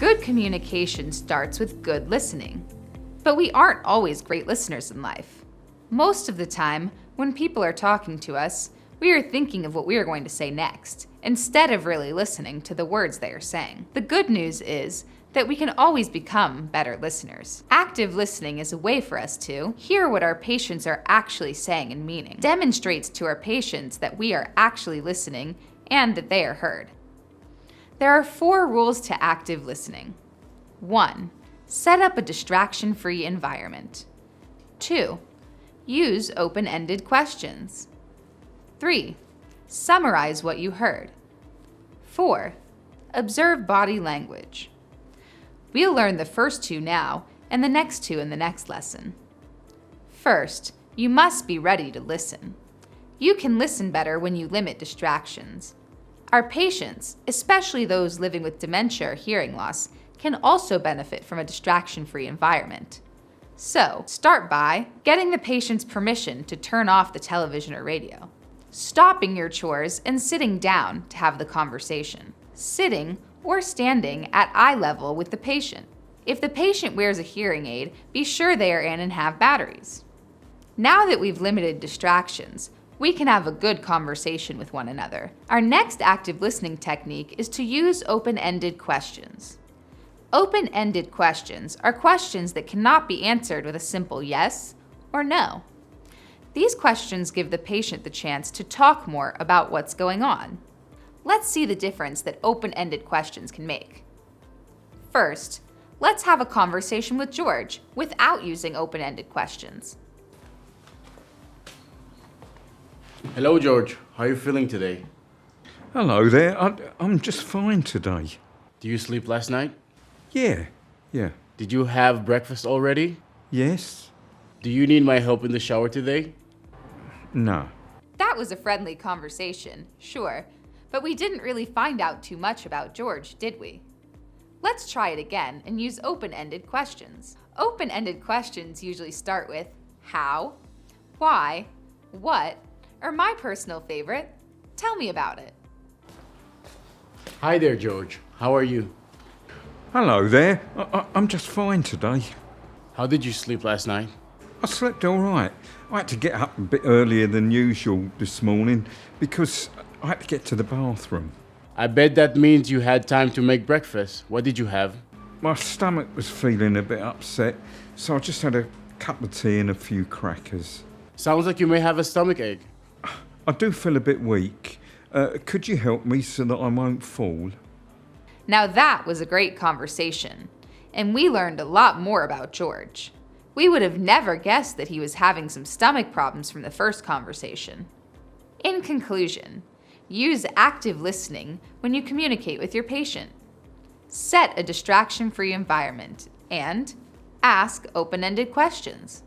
Good communication starts with good listening. But we aren't always great listeners in life. Most of the time, when people are talking to us, we are thinking of what we are going to say next, instead of really listening to the words they are saying. The good news is that we can always become better listeners. Active listening is a way for us to hear what our patients are actually saying and meaning, demonstrates to our patients that we are actually listening and that they are heard. There are 4 rules to active listening. 1. Set up a distraction-free environment. 2. Use open-ended questions. 3. Summarize what you heard. 4. Observe body language. We'll learn the first 2 now, and the next 2 in the next lesson. First, you must be ready to listen. You can listen better when you limit distractions. Our patients, especially those living with dementia or hearing loss, can also benefit from a distraction-free environment. So, start by getting the patient's permission to turn off the television or radio, stopping your chores and sitting down to have the conversation, sitting or standing at eye level with the patient. If the patient wears a hearing aid, be sure they are in and have batteries. Now that we've limited distractions, we can have a good conversation with one another. Our next active listening technique is to use open-ended questions. Open-ended questions are questions that cannot be answered with a simple yes or no. These questions give the patient the chance to talk more about what's going on. Let's see the difference that open-ended questions can make. First, let's have a conversation with George without using open-ended questions. Hello, George. How are you feeling today? Hello there. I'm just fine today. Do you sleep last night? Yeah. Did you have breakfast already? Yes? Do you need my help in the shower today? No. That was a friendly conversation, sure, but we didn't really find out too much about George, did we? Let's try it again and use open-ended questions. Open-ended questions usually start with how, why, what, or my personal favorite, tell me about it. Hi there, George. How are you? Hello there. I'm just fine today. How did you sleep last night? I slept all right. I had to get up a bit earlier than usual this morning because I had to get to the bathroom. I bet that means you had time to make breakfast. What did you have? My stomach was feeling a bit upset, so I just had a cup of tea and a few crackers. Sounds like you may have a stomach ache. I do feel a bit weak. Could you help me so that I won't fall? Now that was a great conversation, and we learned a lot more about George. We would have never guessed that he was having some stomach problems from the first conversation. In conclusion, use active listening when you communicate with your patient. Set a distraction-free environment and ask open-ended questions.